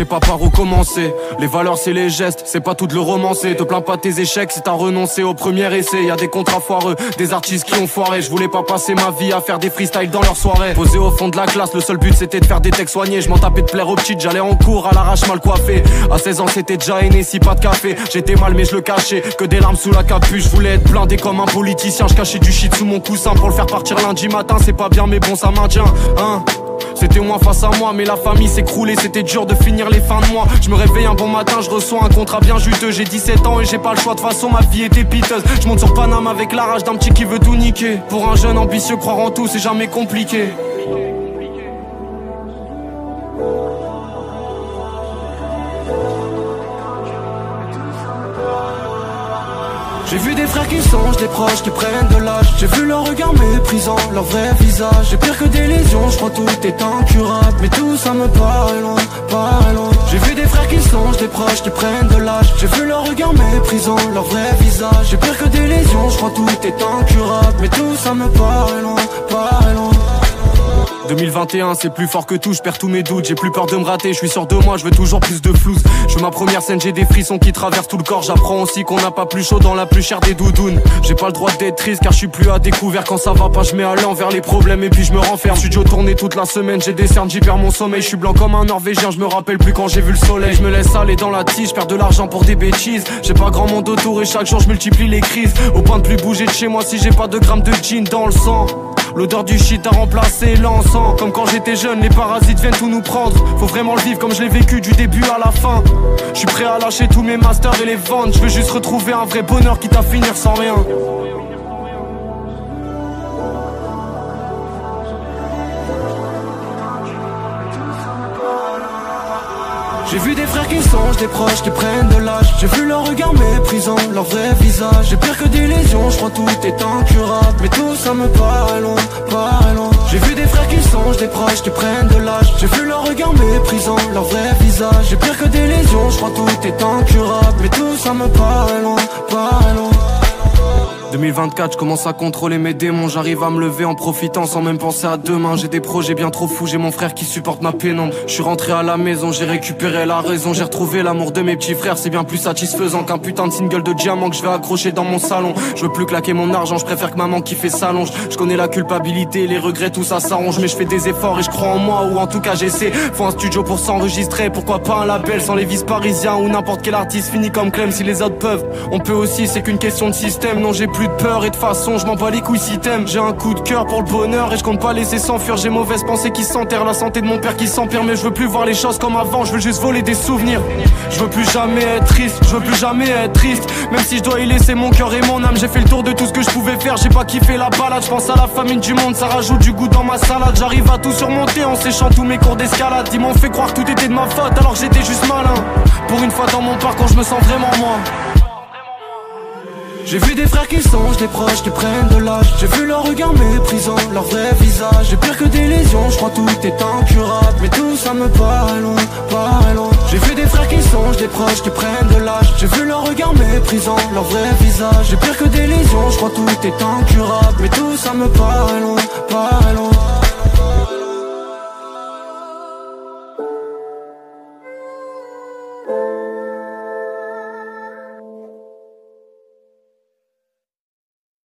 sais pas par où commencer. Les valeurs c'est les gestes, c'est pas tout de le romancer. Te plains pas de tes échecs, c'est à renoncer au premier essai. Y'a des contrats foireux, des artistes qui ont foiré. Je voulais pas passer ma vie à faire des freestyles dans leur soirée. Posé au fond de la classe, le seul but c'était de faire des textes soignés. Je m'en tapais de plaire aux petites, j'allais en cours à l'arrache mal coiffé. À 16 ans c'était déjà aîné, si pas de café. J'étais mal mais je le cachais, que des larmes sous la capuche. Je voulais être blindé comme un politicien, je cachais du shit sous mon coussin pour le faire partir lundi matin. C'est pas bien mais bon ça maintient, hein. C'était moi face à moi, mais la famille s'écroulait, c'était dur de finir les fins de mois. Je me réveille un bon matin, je reçois un contrat bien juteux. J'ai 17 ans et j'ai pas le choix, de façon ma vie était piteuse. Je monte sur Paname avec la rage d'un petit qui veut tout niquer. Pour un jeune ambitieux, croire en tout, c'est jamais compliqué. J'ai vu des frères qui songent, des proches qui prennent de l'âge. J'ai vu leur regard méprisant, leur vrai visage. J'ai pire que des lésions, je crois tout est incurable. Mais tout ça me paraît loin, paraît loin. J'ai vu des frères qui songent, des proches qui prennent de l'âge. J'ai vu leur regard méprisant, leur vrai visage. J'ai pire que des lésions, je crois tout est incurable. Mais tout ça me paraît loin, paraît loin. 2021 c'est plus fort que tout, je perds tous mes doutes. J'ai plus peur de me rater, je suis sûr de moi, je veux toujours plus de flouze. Je veux ma première scène, j'ai des frissons qui traversent tout le corps. J'apprends aussi qu'on n'a pas plus chaud dans la plus chère des doudounes. J'ai pas le droit d'être triste car je suis plus à découvert. Quand ça va pas je mets à l'envers les problèmes et puis je me renferme. Studio tourné toute la semaine, j'ai des cernes, j'y perds mon sommeil. Je suis blanc comme un Norvégien, je me rappelle plus quand j'ai vu le soleil. Je me laisse aller dans la tige, je perds de l'argent pour des bêtises. J'ai pas grand monde autour et chaque jour je multiplie les crises. Au point de plus bouger de chez moi si j'ai pas de grammes de jean dans le sang. L'odeur du shit a remplacé l'encens. Comme quand j'étais jeune, les parasites viennent tout nous prendre. Faut vraiment le vivre comme je l'ai vécu du début à la fin. Je suis prêt à lâcher tous mes masters et les vendre. Je veux juste retrouver un vrai bonheur quitte à finir sans rien. J'ai vu des frères qui songent, des proches qui prennent de l'âge. J'ai vu leur regard méprisant, leur vrai visage. J'ai pire que des lésions, je crois tout est incurable. Mais tout ça me paraît loin, paraît loin. J'ai vu des frères qui songent, des proches qui prennent de l'âge. J'ai vu leur regard méprisant, leur vrai visage. J'ai pire que des lésions, je crois tout est incurable. Mais tout ça me paraît loin, paraît loin. 2024, je commence à contrôler mes démons. J'arrive à me lever en profitant sans même penser à demain. J'ai des projets bien trop fous, j'ai mon frère qui supporte ma pénombre. Je suis rentré à la maison, j'ai récupéré la raison. J'ai retrouvé l'amour de mes petits frères, c'est bien plus satisfaisant qu'un putain de single de diamant que je vais accrocher dans mon salon. Je veux plus claquer mon argent, je préfère que maman kiffe et s'allonge. Je connais la culpabilité, les regrets, tout ça s'arrange. Mais je fais des efforts et je crois en moi, ou en tout cas j'essaie. Faut un studio pour s'enregistrer, pourquoi pas un label sans les vices parisiens. Ou n'importe quel artiste finit comme Clem si les autres peuvent. On peut aussi, c'est qu'une question de système. Non j'ai plus de peur et de façon je m'en bats les couilles si t'aimes. J'ai un coup de cœur pour le bonheur et je compte pas laisser s'enfuir. J'ai mauvaise pensée qui s'enterre, la santé de mon père qui s'empire. Mais je veux plus voir les choses comme avant, je veux juste voler des souvenirs. Je veux plus jamais être triste, je veux plus jamais être triste. Même si je dois y laisser mon cœur et mon âme. J'ai fait le tour de tout ce que je pouvais faire, j'ai pas kiffé la balade. Je pense à la famine du monde, ça rajoute du goût dans ma salade. J'arrive à tout surmonter en séchant tous mes cours d'escalade. Ils m'ont fait croire que tout était de ma faute alors que j'étais juste malin. Pour une fois dans mon parcours je me sens vraiment moi. J'ai vu des frères qui songent, des proches qui prennent de l'âge. J'ai vu leur regard méprisant, leur vrai visage. J'ai pire que des lésions, je crois tout est incurable. Mais tout ça me paraît loin, paraît loin. J'ai vu des frères qui songent, des proches qui prennent de l'âge. J'ai vu leur regard méprisant, leur vrai visage. J'ai pire que des lésions, je crois tout est incurable. Mais tout ça me paraît loin, paraît loin.